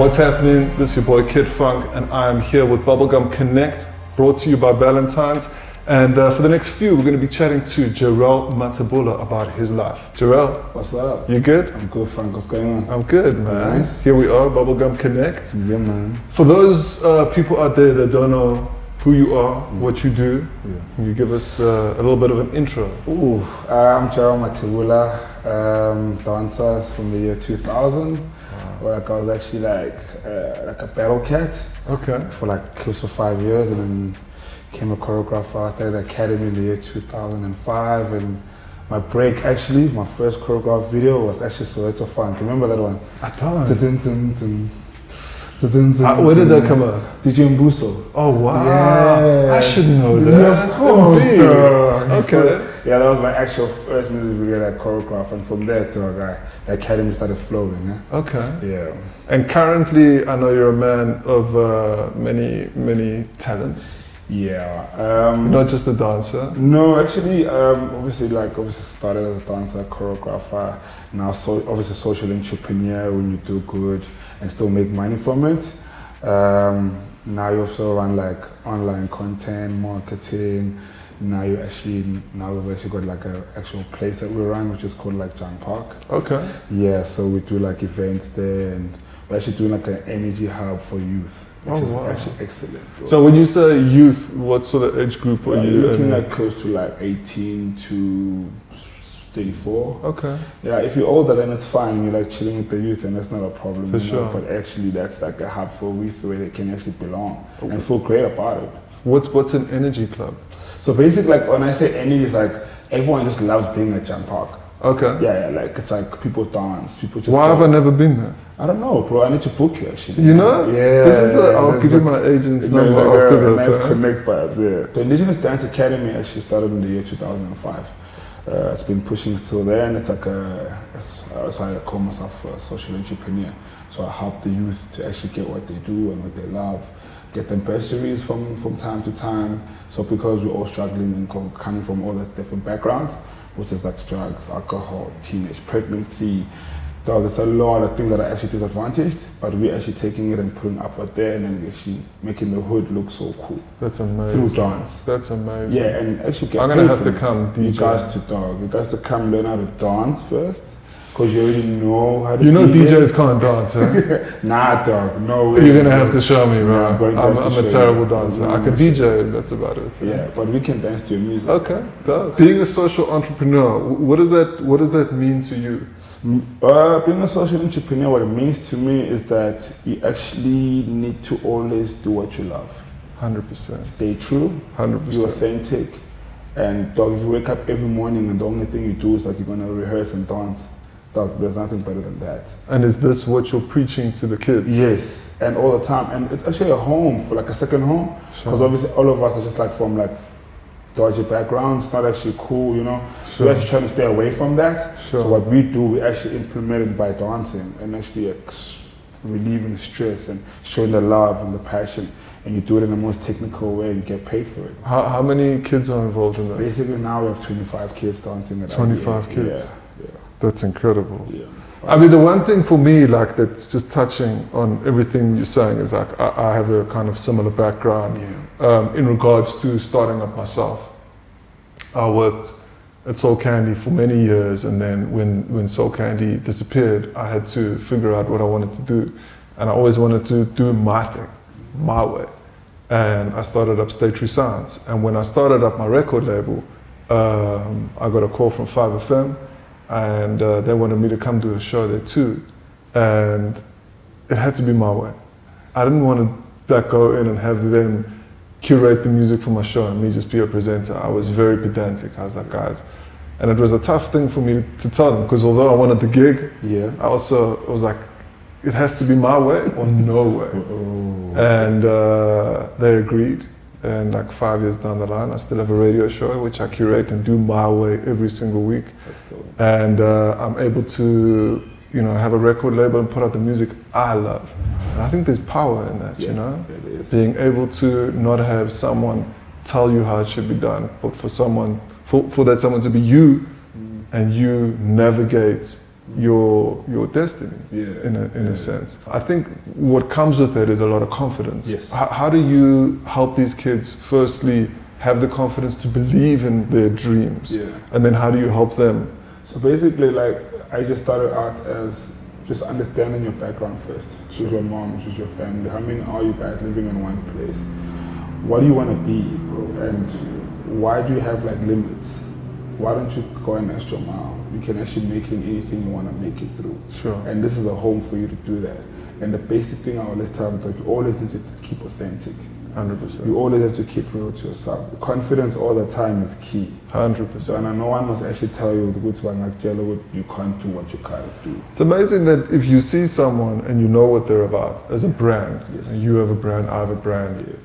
What's happening? This is your boy Kid Fonque, and I am here with Bubblegum Connect, brought to you by Ballentines. And for the next few, we're going to be chatting to Jarrel Mathebula about his life. Jarrel, what's up? You good? I'm good, Frank. What's going on? I'm good, man. Nice. Here we are, Bubblegum Connect. Yeah, man. For those people out there that don't know who you are, what you do, can you give us a little bit of an intro? Ooh, I'm Jarrel Mathebula, dancer from the year 2000. Where I was actually like a battle cat. Okay. For like close to 5 years, and then became a choreographer. I started the academy in the year 2005, and my break actually, my first choreographed video was actually Soweto Funk. Remember that one? I don't. Where did that come out? DJ Mbuso. Oh wow! Yeah. I should know that. Yeah, of course. Okay. Yeah, that was my actual first music video that I choreographed, and from there to the academy started flowing. Yeah? Okay. Yeah. And currently, I know you're a man of many talents. Yeah. Not just a dancer. No, actually, obviously started as a dancer, choreographer. Now, obviously, social entrepreneur when you do good and still make money from it. Now you also run like online content, marketing. Now we've actually got like an actual place that we run, which is called like John Park. Okay. Yeah, so we do like events there, and we're actually doing like an energy hub for youth. Which is actually excellent. Bro. So when you say youth, what sort of age group are you looking in? like close to like 18 to 34. Okay. Yeah, if you're older, then it's fine. You're like chilling with the youth, and that's not a problem. For sure. But actually, that's like a hub for youth where they can actually belong and feel great about it. What's an energy club? So basically, like when I say energy, it's like everyone just loves being at Jam Park. Okay. Yeah, like it's like people dance, people just. Why have I never been there? I don't know, bro. I need to book you actually. You know? Yeah. This is I'll give you my agent's number after this. Nice connect vibes, yeah. So Indigenous Dance Academy actually started in the year 2005. It's been pushing still there, and it's like I call myself a social entrepreneur. So I help the youth to actually get what they do and what they love, get them bursaries from time to time. So because we're all struggling and coming from all the different backgrounds, which is like drugs, alcohol, teenage pregnancy, dog, it's a lot of things that are actually disadvantaged, but we're actually taking it and putting up out there and then actually making the hood look so cool. That's amazing. Through dance. That's amazing. Yeah, and actually get I'm gonna have to come DJ. You guys to come learn how to dance first, because you already know how to You know DJs can't dance, eh? Nah, dog, no way. You're gonna have to show me, bro. I'm a terrible dancer. I can DJ, that's about it. So. Yeah, but we can dance to your music. Okay, does. Being a social entrepreneur, what does that mean to you? Being a social entrepreneur, what it means to me is that you actually need to always do what you love. 100%. Stay true. 100%. Be authentic. And dog, if you wake up every morning and the only thing you do is like you're gonna rehearse and dance, dog, there's nothing better than that. And is this what you're preaching to the kids? Yes, and all the time. And it's actually a home, for like a second home. Because obviously all of us are just like from like dodgy backgrounds, not actually cool, you know. Sure. So we're actually trying to stay away from that. Sure. So what we do, we actually implement it by dancing and actually relieving stress and showing the love and the passion. And you do it in the most technical way and you get paid for it. How many kids are involved in that? Basically now we have 25 kids dancing. 25 kids? Yeah. That's incredible. Yeah. I mean, the one thing for me, like, that's just touching on everything you're saying is like, I have a kind of similar background in regards to starting up myself. I worked at Soul Candy for many years, and then when Soul Candy disappeared, I had to figure out what I wanted to do. And I always wanted to do my thing, my way. And I started up State True Sounds. And when I started up my record label, I got a call from 5FM, and they wanted me to come do a show there too. And it had to be my way. I didn't want to go in and have them curate the music for my show and me just be a presenter. I was very pedantic. I was like, guys. And it was a tough thing for me to tell them, because although I wanted the gig, I also was like, it has to be my way or no way. And they agreed. And like 5 years down the line, I still have a radio show which I curate and do my way every single week. That's cool. And I'm able to, have a record label and put out the music I love. And I think there's power in that, you know? It is. Being able to not have someone tell you how it should be done, but for that someone to be you, and you navigate your destiny in a sense. I think what comes with it is a lot of confidence. Yes. How do you help these kids firstly have the confidence to believe in their dreams? And then how do you help them? So basically, like, I just started out as just understanding your background first. Who's your mom, who's your family, how many are you guys living in one place? What do you want to be, bro? And why do you have like limits? Why don't you go an extra mile? You can actually make it anything you want to make it through. Sure. And this is a home for you to do that. And the basic thing I always tell them, like, you always need to keep authentic. 100%. You always have to keep real to yourself. Confidence all the time is key. 100%. And no one must actually tell you you can't do what you can't do. It's amazing that if you see someone and you know what they're about as a brand, and you have a brand, I have a brand,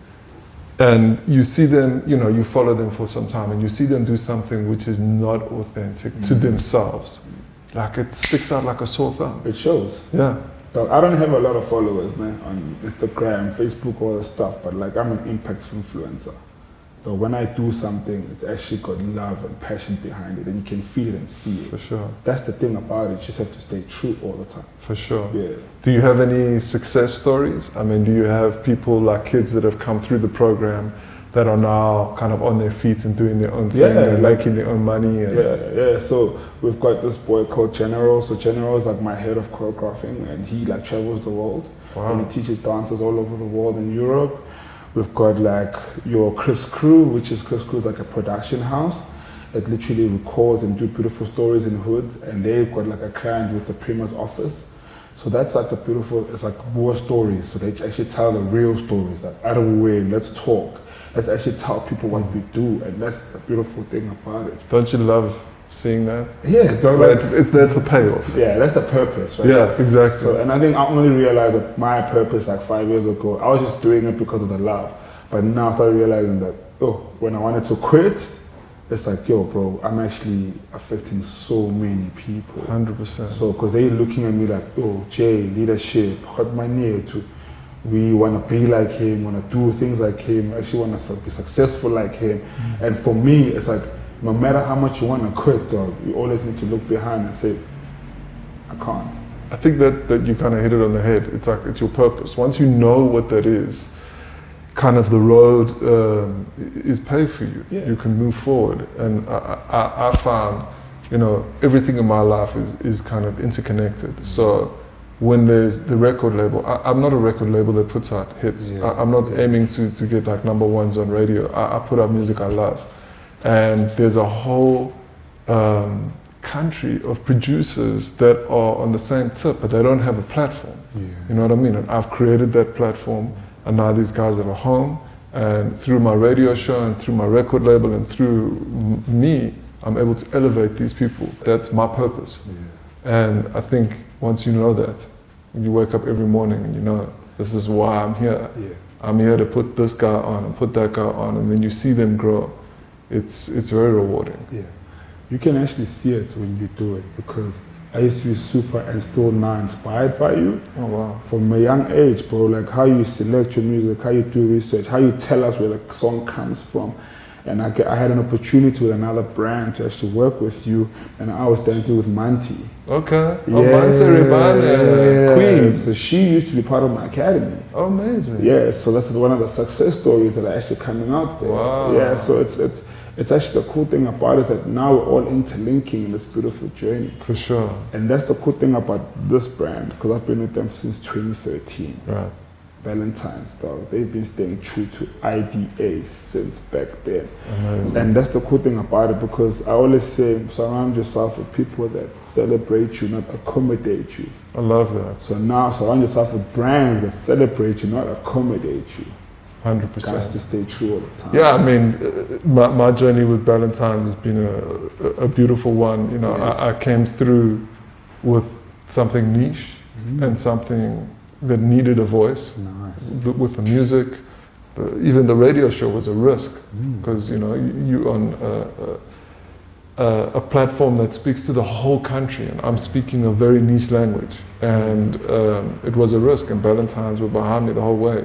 and you see them, you follow them for some time, and you see them do something which is not authentic to themselves, like it sticks out like a sore thumb. It shows. Yeah. So I don't have a lot of followers, man, on Instagram, Facebook, all that stuff, but like I'm an impact influencer. So when I do something, it's actually got love and passion behind it, and you can feel it and see it. For sure. That's the thing about it. You just have to stay true all the time. For sure. Yeah. Do you have any success stories? I mean, do you have people like kids that have come through the program that are now kind of on their feet and doing their own thing and making their own money? And So we've got this boy called Jarrel. So Jarrel is like my head of choreographing, and he like travels the world. Wow. And he teaches dancers all over the world in Europe. We've got like your Crips Crew, which is Crips Crew is like a production house that literally records and do beautiful stories in hoods, and they've got like a client with the Prima's office. So that's like a beautiful, it's like war stories. So they actually tell the real stories, like out of the way, let's talk. Let's actually tell people what we do, and that's the beautiful thing about it. Don't you love seeing that? Yeah, that's the payoff. Yeah, that's the purpose, right? Yeah, exactly. So, and I think I only realized that my purpose like 5 years ago, I was just doing it because of the love. But now I started realizing that, when I wanted to quit, it's like, bro, I'm actually affecting so many people. 100%. So, because they're looking at me like, Jay, leadership, hot my near to. We want to be like him, want to do things like him, actually want to be successful like him. And for me, it's like, no matter how much you want to quit, dog, you always need to look behind and say, I can't. I think that you kind of hit it on the head. It's like, it's your purpose. Once you know what that is, kind of the road is paved for you. Yeah. You can move forward. And I found, everything in my life is kind of interconnected. So when there's the record label, I'm not a record label that puts out hits. I'm not aiming to get like number ones on radio. I put out music I love. And there's a whole country of producers that are on the same tip, but they don't have a platform. You know what I mean? And I've created that platform, and now these guys have a home. And through my radio show and through my record label and through me, I'm able to elevate these people. That's my purpose. And I think once you know that, when you wake up every morning and this is why I'm here. I'm here to put this guy on and put that guy on, and then you see them grow. It's very rewarding. Yeah, you can actually see it when you do it, because I used to be super and still now inspired by you. Oh wow! From a young age, bro, like how you select your music, how you do research, how you tell us where the song comes from. And I had an opportunity with another brand to actually work with you, and I was dancing with Manti. Okay. Queen. So she used to be part of my academy. Oh, amazing. Yeah, so that's one of the success stories that are actually coming out there. Wow. Yeah, so it's actually the cool thing about it is that now we're all interlinking in this beautiful journey. For sure. And that's the cool thing about this brand, because I've been with them since 2013. Right. Ballentines, dog. They've been staying true to IDA since back then. Amazing. And that's the cool thing about it, because I always say, surround yourself with people that celebrate you, not accommodate you. I love that. So now surround yourself with brands that celebrate you, not accommodate you. 100%. Guys to stay true all the time. Yeah, I mean, my journey with Ballentines has been a beautiful one. Yes. I came through with something niche and something that needed a voice. Nice. With the music. Even the radio show was a risk, because you on a platform that speaks to the whole country, and I'm speaking a very niche language, and it was a risk, and Ballentines were behind me the whole way.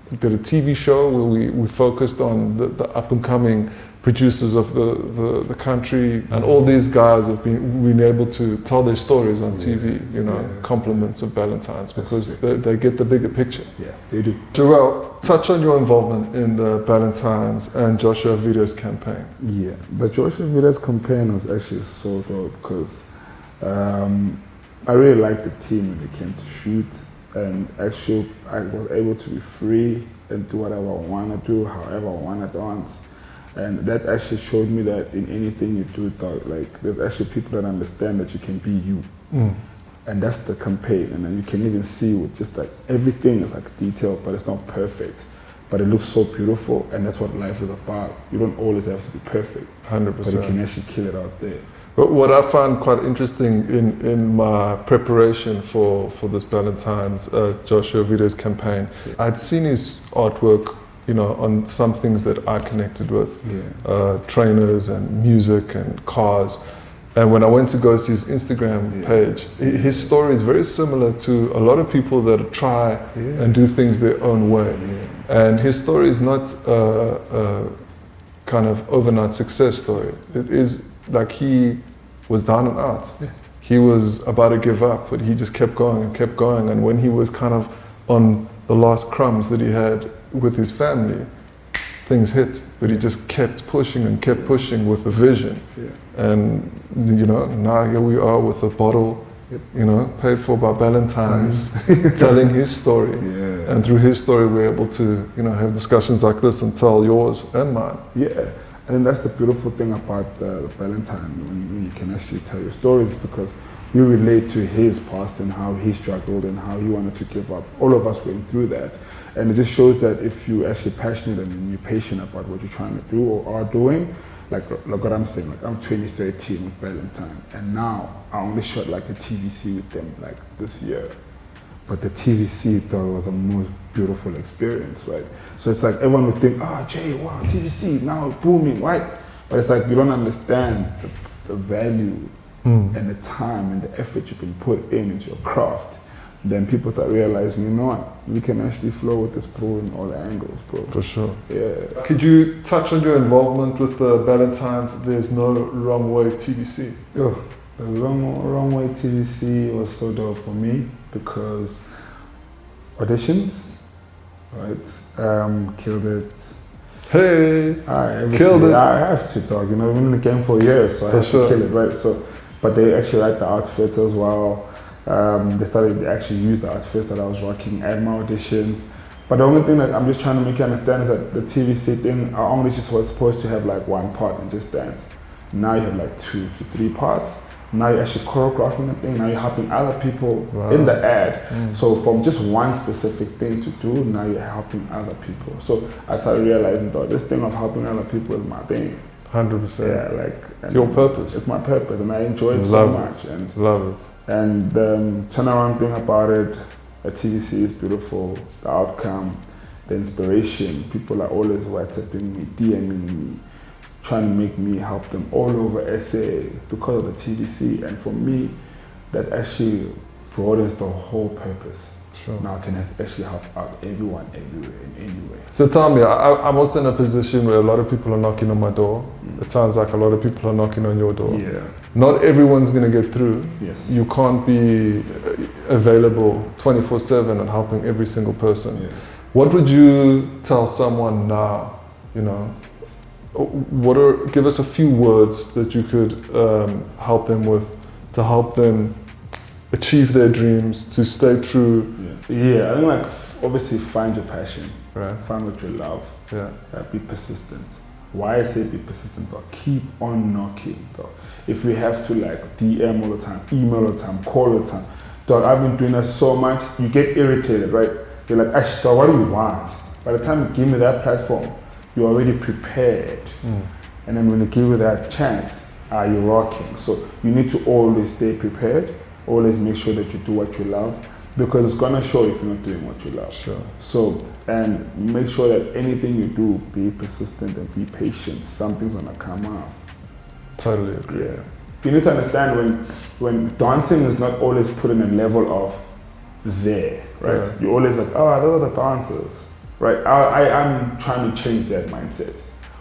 We did a TV show where we focused on the up and coming producers of the country, and all these guys have been able to tell their stories on TV, you know, compliments of Ballentines, because they get the bigger picture. Yeah, they do. Jarrel, touch on your involvement in the Ballentines and Joshua Vida's campaign. Yeah, the Joshua Vida's campaign was actually so dope because I really liked the team when they came to shoot, and actually I was able to be free and do whatever I want to do, however I want to dance. And that actually showed me that in anything you do, like there's actually people that understand that you can be you. And that's the campaign. And then you can even see with just like everything is like detailed, but it's not perfect. But it looks so beautiful, and that's what life is about. You don't always have to be perfect. 100%. But you can actually kill it out there. But what I found quite interesting in my preparation for this Ballentines Joshua Vida's campaign, I'd seen his artwork, you know, on some things that I connected with, trainers and music and cars. And when I went to go see his Instagram page, his story is very similar to a lot of people that try and do things their own way. And his story is not a kind of overnight success story. It is like he was down and out. He was about to give up, but he just kept going and kept going. And when he was kind of on the last crumbs that he had with his family, things hit, but he just kept pushing and kept pushing with a vision. And you know, now here we are with a bottle, you know, paid for by Ballentines, telling his story. And through his story, we're able to, you know, have discussions like this and tell yours and mine. I think that's the beautiful thing about the Ballentine, when you can actually tell your stories, because you relate to his past and how he struggled and how he wanted to give up. All of us went through that. And it just shows that if you're actually passionate and you're patient about what you're trying to do or are doing, like what I'm saying, like I'm 2013 with Ballentine, and now I only shot like a TVC with them like this year. But the TVC though was the most beautiful experience, right? So it's like everyone would think, oh Jay, wow, TVC, now booming, right? But it's like you don't understand the value and the time and the effort you can put into your craft. Then people start realizing, you know what, we can actually flow with this bro in all angles, bro. For sure. Could you touch on your involvement with the Ballentines There's No Wrong Way TVC? The wrong Way TVC was so dope for me because auditions, right? Killed it. Hey, killed it. I have to, dog. You know, I've been in the game for years, so I have to kill it, right? So, but they actually like the outfits as well. They actually used the outfits that I was rocking at my auditions. But the only thing that I'm just trying to make you understand is that the TVC thing, our only just was supposed to have like one part and just dance. Now you have like 2 to 3 parts. Now you're actually choreographing the thing. Now you're helping other people in the ad. So from just one specific thing to do, now you're helping other people. So I started realizing that this thing of helping other people is my thing. 100%. Yeah, like it's your purpose. It's my purpose, and I enjoy it so much. And love it. And the turnaround thing about it, a TVC is beautiful. The outcome, the inspiration. People are always WhatsApping me, DMing me, trying to make me help them all over SA because of the TVC. And for me, that actually broadens the whole purpose. Sure. Now I can actually help out everyone, everywhere, in any way. So tell me, I'm also in a position where a lot of people are knocking on my door. It sounds like a lot of people are knocking on your door. Not everyone's going to get through. You can't be available 24/7 and helping every single person. What would you tell someone now, you know? Give us a few words that you could help them with to help them achieve their dreams, to stay true. I think like obviously find your passion, right? Find what you love. Be persistent. Why I say be persistent, though? Keep on knocking, though. If we have to like DM all the time, email all the time, call all the time, dog, I've been doing that so much, you get irritated, right? You're like, Ash, what do you want? By the time you give me that platform, you're already prepared. And then when they give you that chance, you're rocking. So you need to always stay prepared, always make sure that you do what you love, because it's gonna show if you're not doing what you love. So, and make sure that anything you do, be persistent and be patient. Something's gonna come out. Totally agree. You need to understand when dancing is not always put in a level of there, right? You're always like, oh, those are the dancers, right? I'm trying to change that mindset.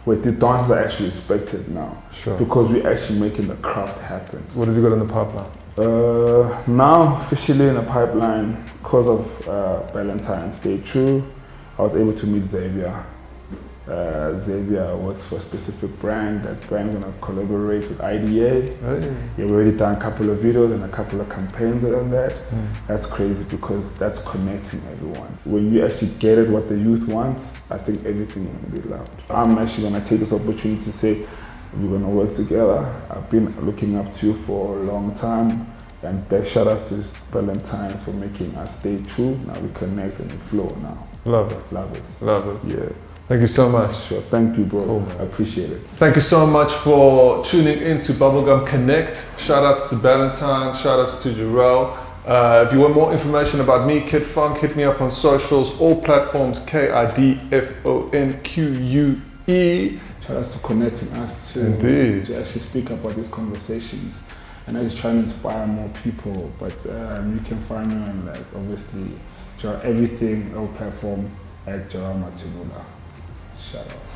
where the dances are actually respected now. Sure. Because we're actually making the craft happen. What have you got in the pipeline? Now, officially in the pipeline, because of Ballentines Stay True, I was able to meet Xavier. Xavier works for a specific brand. That brand's gonna collaborate with IDA. Hey. We've already done a couple of videos and a couple of campaigns on that. That's crazy because that's connecting everyone. When you actually get it what the youth want, I think everything is gonna be loud. I'm actually gonna take this opportunity to say we're gonna work together. I've been looking up to you for a long time. And big shout out to Ballentines for making us stay true. Now we connect and we flow now. Love it. Love it. Love it. Yeah. Thank you so much. Sure. Thank you, bro. Cool, man. I appreciate it. Thank you so much for tuning in to Bubblegum Connect. Shout outs to Ballentines, shout outs to Jarrel. If you want more information about me, Kid Fonque, hit me up on socials, all platforms, KIDFONQUE. Shout out to connecting us to actually speak about these conversations. And I just try to inspire more people. But you can find me on obviously everything, all platform at Jarrel Mathebula. Shout out.